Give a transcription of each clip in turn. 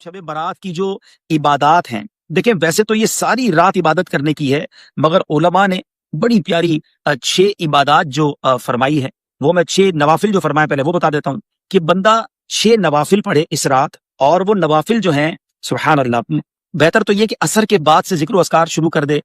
شب برات کی جو عبادات ہیں، دیکھیں ویسے تو یہ ساری رات عبادت کرنے کی ہے، مگر علماء نے بڑی پیاری 6 عبادات جو فرمائی ہے، وہ میں 6 نوافل جو فرمائے پہلے وہ بتا دیتا ہوں کہ بندہ 6 نوافل پڑھے اس رات، اور وہ نوافل جو ہیں سبحان اللہ، بہتر تو یہ کہ عصر کے بعد سے ذکر و اذکار شروع کر دے،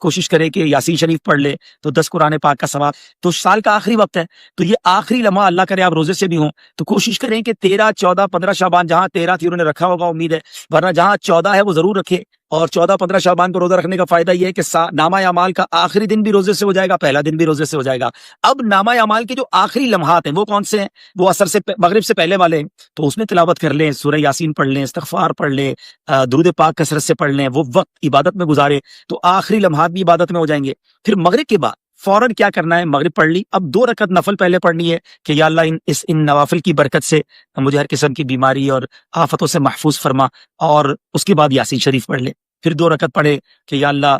کوشش کرے کہ یاسین شریف پڑھ لے تو 10 قرآن پاک کا ثواب، تو سال کا آخری وقت ہے، تو یہ آخری لمحہ اللہ کرے آپ روزے سے بھی ہوں تو کوشش کریں کہ 13 14 15 شعبان، جہاں 13 تھی انہوں نے رکھا ہوگا امید ہے، ورنہ جہاں 14 ہے وہ ضرور رکھے، اور 14 15 شعبان کو روزہ رکھنے کا فائدہ یہ ہے کہ نامہ اعمال کا آخری دن بھی روزے سے ہو جائے گا، پہلا دن بھی روزے سے ہو جائے گا۔ اب نامہ اعمال کے جو آخری لمحات ہیں وہ کون سے ہیں؟ وہ عصر سے مغرب سے پہلے والے ہیں، تو اس میں تلاوت کر لیں، سورہ یاسین پڑھ لیں، استغفار پڑھ لیں، درود پاک کثرت سے پڑھ لیں، وہ وقت عبادت میں گزارے تو آخری لمحات بھی عبادت میں ہو جائیں گے۔ پھر مغرب کے بعد فوراً کیا کرنا ہے، مغرب پڑھ لی، اب 2 رکعت نفل پہلے پڑھنی ہے کہ یا اللہ ان نوافل کی برکت سے مجھے ہر قسم کی بیماری اور آفتوں سے محفوظ فرما، اور اس کے بعد یاسین شریف پڑھ لے۔ پھر 2 رکعت پڑھے کہ یا اللہ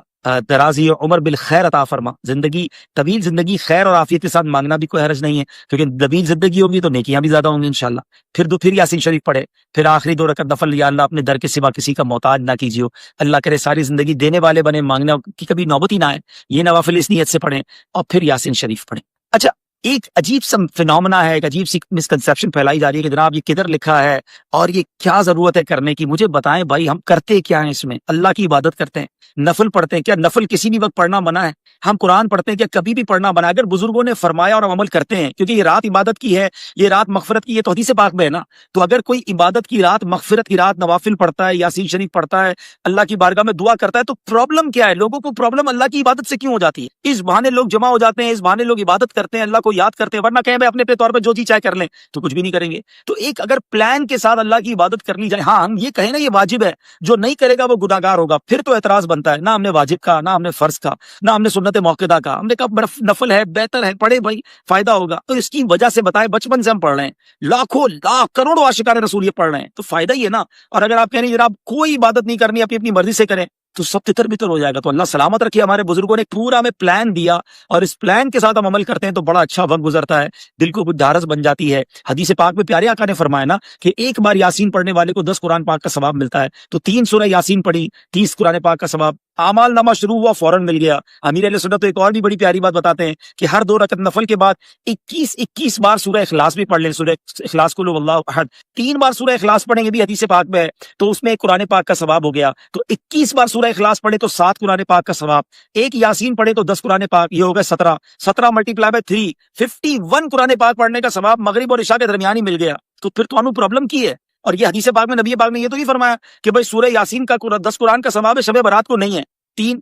درازی عمر بالخیر عطا فرما، زندگی طویل زندگی خیر اور عافیت کے ساتھ مانگنا بھی کوئی حرج نہیں ہے، کیونکہ طویل زندگی ہوگی تو نیکیاں بھی زیادہ ہوں گی انشاءاللہ۔ پھر یاسین شریف پڑھے، پھر آخری 2 رکعت نفل، یا اللہ اپنے در کے سوا کسی کا محتاج نہ کیجیے، اللہ کرے ساری زندگی دینے والے بنے، مانگنے کی کبھی نوبت ہی نہ آئے، یہ نوافل اس نیت سے پڑھیں، اور پھر یاسین شریف پڑھیں۔ اچھا، ایک عجیب سا فینومنا ہے، ایک عجیب سی مسکنسیپشن پھیلائی جا رہی ہے کہ جناب یہ کدھر لکھا ہے اور یہ کیا ضرورت ہے کرنے کی، مجھے بتائیں بھائی، ہم کرتے کیا ہیں اس میں؟ اللہ کی عبادت کرتے ہیں، نفل پڑھتے ہیں، کیا نفل کسی بھی وقت پڑھنا منع ہے؟ ہم قرآن پڑھتے ہیں، کیا کبھی بھی پڑھنا منع ہے؟ اگر بزرگوں نے فرمایا اور ہم عمل کرتے ہیں، کیونکہ یہ رات عبادت کی ہے، یہ رات مغفرت کی، یہ تو حدیث پاک میں ہے نا، تو اگر کوئی عبادت کی رات، مغفرت کی رات، نوافل پڑھتا ہے، یاسین شریف پڑھتا ہے، اللہ کی بارگاہ میں دعا کرتا ہے، تو پرابلم کیا ہے؟ لوگوں کو پرابلم اللہ کی عبادت سے کیوں ہو جاتی ہے؟ اس بہانے لوگ جمع ہو جاتے ہیں، اس بہانے لوگ عبادت کرتے ہیں، اللہ کو یاد کرتے ہیں، ورنہ کہیں بھائی اپنے طور پہ جو جی چاہے کر لیں تو کچھ بھی نہیں کریں گے۔ تو ایک اگر پلان کے ساتھ اللہ کی عبادت کرنی جائے، ہاں ہم یہ کہیں نا یہ واجب ہے، جو نہیں کرے گا وہ گناہگار ہوگا، پھر تو اعتراض بنتا ہے، نہ ہم نے واجب کا، نہ ہم نے فرض کا، نہ ہم نے سنت موقدہ کا، ہم نے کہا نفل ہے، بہتر ہے، پڑھے بھائی، فائدہ ہوگا۔ تو اس کی وجہ سے بتائیں، بچپن سے ہم پڑھ رہے ہیں، لاکھوں لاکھ کروڑوں عاشقان رسول یہ پڑھ رہے ہیں، تو فائدہ ہی ہے نا۔ اور اگر آپ کہہ رہے ہیں جناب کوئی عبادت نہیں کرنی، اپنی مرضی سے کریں، تو سب تتر بتر ہو جائے گا۔ تو اللہ سلامت رکھے، ہمارے بزرگوں نے پورا ہمیں پلان دیا، اور اس پلان کے ساتھ ہم عمل کرتے ہیں تو بڑا اچھا وقت گزرتا ہے، دل کو کچھ ڈھارس بن جاتی ہے۔ حدیث پاک میں پیارے آقا نے فرمایا نا کہ ایک بار یاسین پڑھنے والے کو 10 قرآن پاک کا ثواب ملتا ہے، تو 3 سورہ یاسین پڑھی، 30 قرآن پاک کا ثواب، اعمال نامہ شروع ہوا فوراً مل گیا۔ امیر اہل سنت تو ایک اور بھی بڑی پیاری بات بتاتے ہیں کہ ہر 2 رکعت نفل کے بعد 21 بار سورہ اخلاص بھی پڑھ لیں، سورہ اخلاص قل هو اللہ احد، 3 بار سورہ اخلاص پڑھیں گے بھی حدیث پاک میں ہے، تو اس میں ایک قرآن پاک کا ثواب ہو گیا۔ تو 21 بار سورہ اخلاص پڑھے تو 7 قرآن پاک کا ثواب، ایک یاسین پڑھے تو 10 قرآن پاک، یہ ہو گئے 17 ملٹیپلائی بائی 3، 51 قرآن پاک پڑھنے کا ثواب مغرب اور عشاء کے درمیان ہی مل گیا۔ تو پھر تو پرابلم کی ہے؟ اور یہ حدیث پاک میں نبی پاک نے یہ تو نہیں فرمایا کہ بھائی سورہ یاسین کا 10 قرآن کا ثواب ہے، شب برات کو نہیں ہے،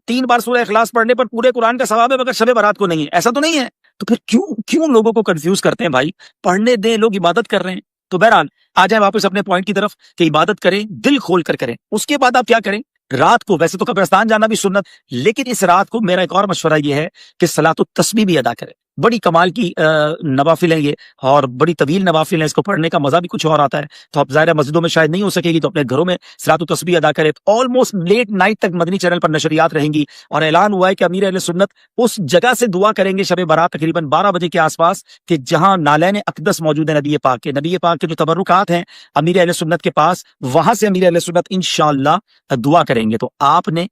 تین بار سورہ اخلاص پڑھنے پر پورے قرآن کا ثواب ہے مگر شب برات کو نہیں ہے، ایسا تو نہیں ہے۔ تو پھر کیوں لوگوں کو کنفیوز کرتے ہیں بھائی؟ پڑھنے دیں، لوگ عبادت کر رہے ہیں۔ تو بہرحال آ جائیں واپس اپنے پوائنٹ کی طرف کہ عبادت کریں، دل کھول کر کریں۔ اس کے بعد آپ کیا کریں؟ رات کو ویسے تو قبرستان جانا بھی سنت، لیکن اس رات کو میرا ایک اور مشورہ یہ ہے کہ صلاۃ التسبیح بھی ادا کریں۔ بڑی کمال کی نوافل ہیں یہ، اور بڑی طویل نوافل ہیں، اس کو پڑھنے کا مزہ بھی کچھ اور آتا ہے۔ تو اب ظاہر مسجدوں میں شاید نہیں ہو سکے گی تو اپنے گھروں میں صلاۃ التسبیح ادا کریں۔ آلموسٹ لیٹ نائٹ تک مدنی چینل پر نشریات رہیں گی، اور اعلان ہوا ہے کہ امیر اہل سنت اس جگہ سے دعا کریں گے شب برات تقریباً 12 بجے کے آس پاس، کہ جہاں نالین اقدس موجود ہے نبی پاک کے جو تبرکات ہیں امیر اہل سنت کے پاس، وہاں سے امیر اہل سنت انشاءاللہ دعا کریں گے۔ تو آپ نے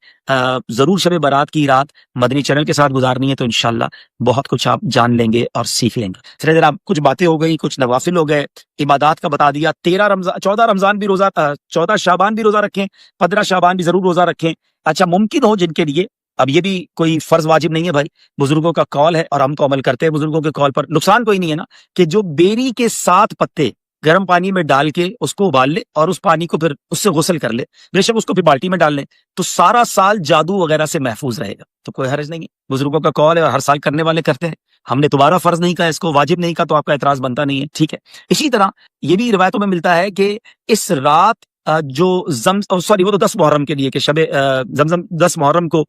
ضرور شب برات کی رات مدنی چینل کے ساتھ گزارنی ہے، تو انشاءاللہ بہت کچھ آپ جان لیں گے اور سیکھ لیں گے۔ چلے جناب، کچھ باتیں ہو گئی، کچھ نوافل ہو گئے، عبادات کا بتا دیا۔ 14 رمضان بھی روزہ، 14 شعبان بھی روزہ رکھیں، 15 شعبان بھی ضرور روزہ رکھیں۔ اچھا، ممکن ہو جن کے لیے، اب یہ بھی کوئی فرض واجب نہیں ہے بھائی، بزرگوں کا قول ہے اور ہم تو عمل کرتے ہیں بزرگوں کے قول پر، نقصان کوئی نہیں ہے نا، کہ جو بیری کے 7 پتے گرم پانی میں ڈال کے اس کو ابال لے اور اس پانی کو پھر اس سے غسل کر لے، بے شک اس کو پھر بالٹی میں ڈال لیں، تو سارا سال جادو وغیرہ سے محفوظ رہے گا، تو کوئی حرج نہیں ہے۔ بزرگوں کا قول ہے اور ہر سال کرنے والے کرتے ہیں، ہم نے دوبارہ فرض نہیں کہا، اس کو واجب نہیں کہا، تو آپ کا اعتراض بنتا نہیں ہے، ٹھیک ہے۔ اسی طرح یہ بھی روایتوں میں ملتا ہے کہ اس رات جو وہ تو 10 محرم کے لیے کہ شب زمزم 10 محرم کو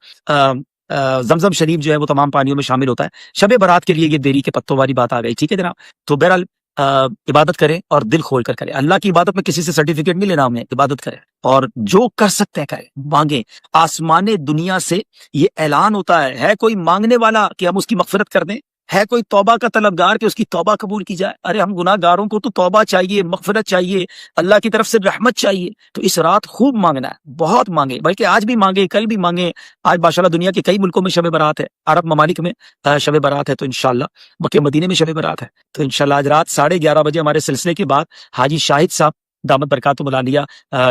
زمزم شریف جو ہے وہ تمام پانیوں میں شامل ہوتا ہے۔ شب برات کے لیے یہ بیری کے پتوں والی بات آ گئی، ٹھیک ہے جناب۔ تو بہرحال عبادت کریں اور دل کھول کر کریں، اللہ کی عبادت میں کسی سے سرٹیفکیٹ نہیں لینا، ہمیں عبادت کریں اور جو کر سکتے ہیں کریں، مانگیں۔ آسمان دنیا سے یہ اعلان ہوتا ہے کوئی مانگنے والا کہ ہم اس کی مغفرت کر دیں؟ ہے کوئی توبہ کا طلبگار کہ اس کی توبہ قبول کی جائے؟ ارے ہم گناہ گاروں کو تو توبہ چاہیے، مغفرت چاہیے، اللہ کی طرف سے رحمت چاہیے. تو اس رات خوب مانگنا ہے، بہت مانگے، بلکہ آج بھی مانگے، کل بھی مانگے. آج ماشاءاللہ دنیا کے کئی ملکوں میں شب برات ہے، عرب ممالک میں شب برات ہے، تو انشاءاللہ مکہ مدینے میں شب برات ہے. تو انشاءاللہ آج رات 11:30 بجے ہمارے سلسلے کے بعد حاجی شاہد صاحب دامت برکاتہ ملانیہ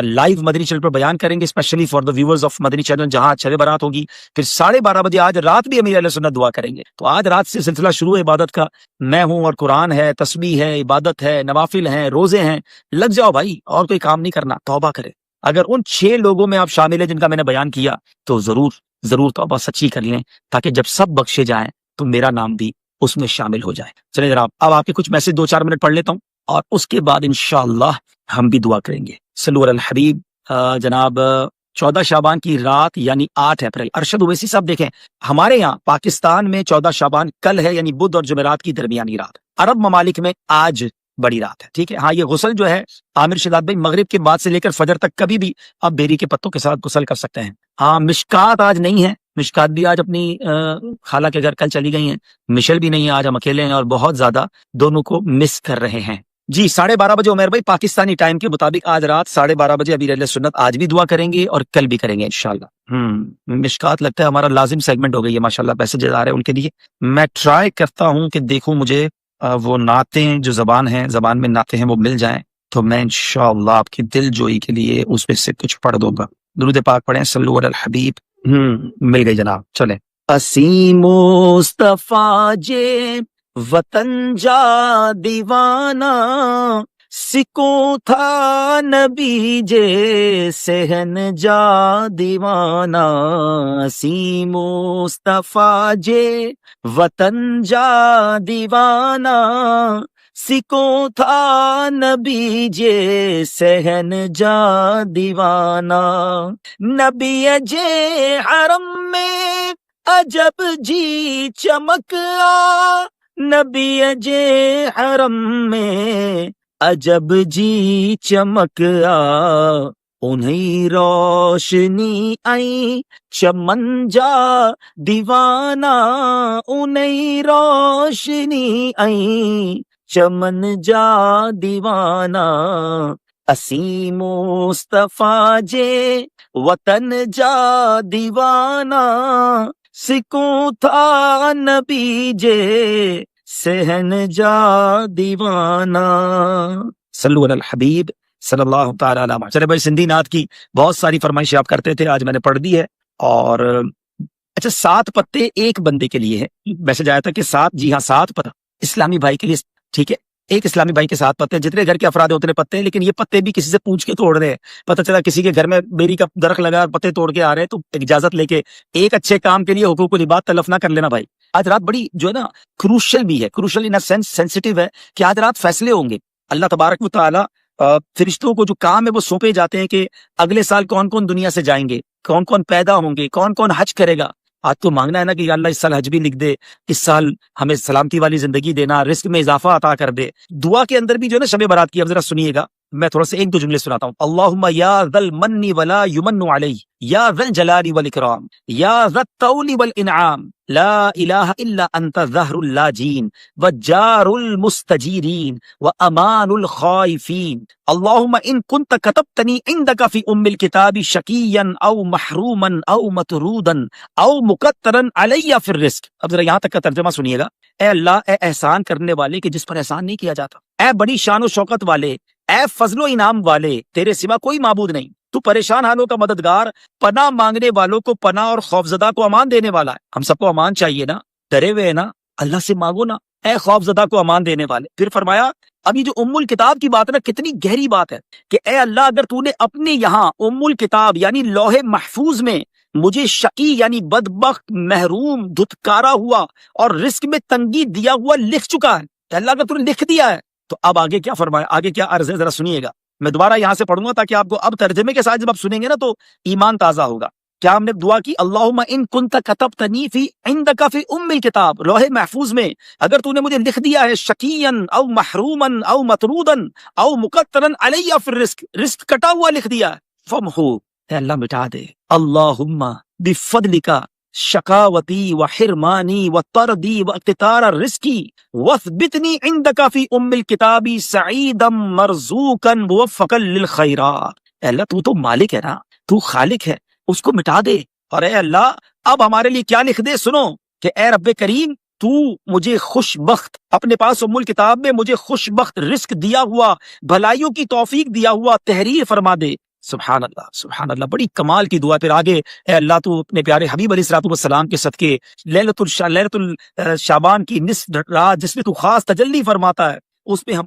لائیو مدنی چینل پر بیان کریں گے، specially for the viewers of Madani channel, جہاں شب برات ہوگی. پھر 12:30 بجے آج رات بھی امیر علیہ سنت دعا کریں گے. تو آج رات سے سلسلہ شروع ہے عبادت کا. میں ہوں اور قرآن ہے، تسبیح ہے، عبادت ہے، نوافل ہیں، روزے ہیں. لگ جاؤ بھائی، اور کوئی کام نہیں کرنا، توبہ کرے. اگر ان 6 لوگوں میں آپ شامل ہیں جن کا میں نے بیان کیا تو ضرور توبہ سچی کر لیں، تاکہ جب سب بخشے جائیں تو میرا نام بھی اس میں شامل ہو جائے. چلیں جناب، اب آپ کے کچھ میسج 2-4 منٹ پڑھ لیتا ہوں اور اس کے بعد انشاءاللہ ہم بھی دعا کریں گے. صلو علی الحبیب. جناب 14 شعبان کی رات یعنی 8 اپریل. ارشد اویسی صاحب دیکھیں، ہمارے یہاں پاکستان میں 14 شعبان کل ہے، یعنی بدھ اور جمعرات کی درمیانی رات. عرب ممالک میں آج بڑی رات ہے. ٹھیک ہے، ہاں یہ غسل جو ہے عامر شداد بھائی مغرب کے بعد سے لے کر فجر تک کبھی بھی آپ بیری کے پتوں کے ساتھ غسل کر سکتے ہیں. ہاں مشکات آج نہیں ہے، مشکات بھی آج اپنی خالہ کے گھر کل چلی گئی ہیں. مشل بھی نہیں ہے، آج ہم اکیلے ہیں اور بہت زیادہ دونوں کو مس کر رہے ہیں. جی 12:30 بجے عمر بھائی پاکستانی ٹائم کے مطابق آج رات 12:30 بجے امیر علیہ سنت آج بھی دعا کریں گے اور کل بھی کریں گے انشاءاللہ. مشکات لگتا ہے ہمارا لازم سیگمنٹ ہو گئی ہے ماشاءاللہ، میسجز آ رہے ہیں ان کے لیے. میں ٹرائی کرتا ہوں کہ دیکھوں مجھے وہ نعتیں جو زبان میں نعتیں ہیں وہ مل جائیں تو میں انشاءاللہ آپ کی دل جوئی کے لیے اس میں سے کچھ پڑھ دوں گا. درود پاک پڑھیں، صلو علی الحبیب. مل گئی جناب، چلیں. اسی مصطفیٰ جے وطن جا دیوانہ، سکوں تھا نبی جے سہن جا دیوانہ. اسی مصطفیٰ جے وطن جا دیوانہ، سکوں تھا نبی جے سہن جا دیوانہ. نبی جے حرم میں عجب جی چمک آ، نبی جے حرم میں عجب جی چمک آ. انہیں روشنی آئی چمن جا دیوانہ، انہیں روشنی آئی چمن جا دیوانہ. اسی مصطفیٰ جے وطن جا دیوانہ، سکوں تھا نبی جے سہن جا دیوانہ. صلو علی الحبیب صلی اللہ تعالی علیہ وسلم. چلے بھائی، سندھی نعت کی بہت ساری فرمائشیں آپ کرتے تھے، آج میں نے پڑھ دی ہے. اور اچھا 7 پتے ایک بندے کے لیے ہے. میسج آیا تھا کہ 7، جی ہاں 7 پتہ اسلامی بھائی کے لیے. ٹھیک ہے، ایک اسلامی بھائی کے 7 پتے. جتنے گھر کے افراد ہیں اتنے پتے ہیں، لیکن یہ پتے بھی کسی سے پوچھ کے توڑ رہے ہیں. پتہ چلا کسی کے گھر میں بیری کا درخت لگا اور پتے توڑ کے آ رہے ہیں، تو اجازت لے کے ایک اچھے کام کے لیے حقوق العباد تلف نہ کر لینا بھائی. آج رات بڑی جو ہے نا کروشل بھی ہے، کروشل ان سینس سینسٹیو ہے کہ آج رات فیصلے ہوں گے. اللہ تبارک و تعالی فرشتوں کو جو کام ہے وہ سونپے جاتے ہیں کہ اگلے سال کون کون دنیا سے جائیں گے، کون کون پیدا ہوں گے، کون کون حج کرے گا. آج تو مانگنا ہے نا کہ یا اللہ اس سال حج بھی لکھ دے، اس سال ہمیں سلامتی والی زندگی دینا، رزق میں اضافہ عطا کر دے. دعا کے اندر بھی جو ہے نا شب برات کی، اب ذرا سنیے گا، میں تھوڑا سا 1-2 جملے سناتا ہوں. اللہم یا ذا المن ولا یمن علی، یا ذا الجلال والاکرام، یا ذا الطول والانعام، لا الہ الا انت ظہر اللاجین وجار المستجیرین وامان الخائفین. اللہم ان کنت کتبتنی عندک فی ام الکتاب شقیا او محروما او مطرودا او مقترا علی فی الرزق. اب ذرا یہاں تک کا ترجمہ سنیے گا. اے اللہ، اے احسان کرنے والے کہ جس پر احسان نہیں کیا جاتا، اے بڑی شان و شوکت والے، اے فضل و انعام والے، تیرے سوا کوئی معبود نہیں. تو پریشان حالوں کا مددگار، پناہ مانگنے والوں کو پناہ اور خوفزدہ کو امان دینے والا ہے. ہم سب کو امان چاہیے نا، ڈرے ہوئے ہیں نا، اللہ سے مانگو نا، اے خوفزدہ کو امان دینے والے. پھر فرمایا اب یہ جو ام الکتاب کی بات ہے نا، کتنی گہری بات ہے کہ اے اللہ اگر تو نے اپنے یہاں ام الکتاب یعنی لوح محفوظ میں مجھے شقی یعنی بدبخت، محروم، دھتکارا ہوا اور رزق میں تنگی دیا ہوا لکھ چکا ہے، اے اللہ اگر تو نے لکھ دیا ہے تو اب آگے کیا فرمایا، آگے کیا عرض ہے، ذرا سنیے گا. میں دوبارہ یہاں سے پڑھوں گا تاکہ آپ کو اب ترجمے کے ساتھ جب آپ سنیں گے نا تو ایمان تازہ ہوگا. کیا ہم نے دعا کی، اللہم ان کنت کتبتنی فی عندک فی ام الکتاب، لوح محفوظ میں اگر تو نے مجھے لکھ دیا ہے شقیا او محروما او مطرودا او مقترا علی فی الرزق، رزق کٹا ہوا لکھ دیا ہے، فمحو، اے اللہ مٹا دے. اللہم بفضلک شقاوتی و حرمانی و طردی و اقتطار رزقی واثبتنی عندک فی ام الکتاب سعیدا مرزوقا موفقا للخیرات۔ اے اللہ تو مالک ہے نا، تو خالق ہے، اس کو مٹا دے۔ اور اے اللہ اب ہمارے لیے کیا لکھ دے، سنو کہ اے رب کریم تو مجھے خوش بخت اپنے پاس ام الکتاب میں مجھے خوش بخت رزق دیا ہوا، بھلائیوں کی توفیق دیا ہوا تحریر فرما دے۔ سبحان اللہ سبحان اللہ، بڑی کمال کی دعا۔ پھر آگے اے اللہ تو اپنے پیارے حبیب علیہ الصلوۃ والسلام کے صدقے لیلۃ الشعبان کی نصف رات جس میں تو خاص تجلی فرماتا ہے، اس میں ہم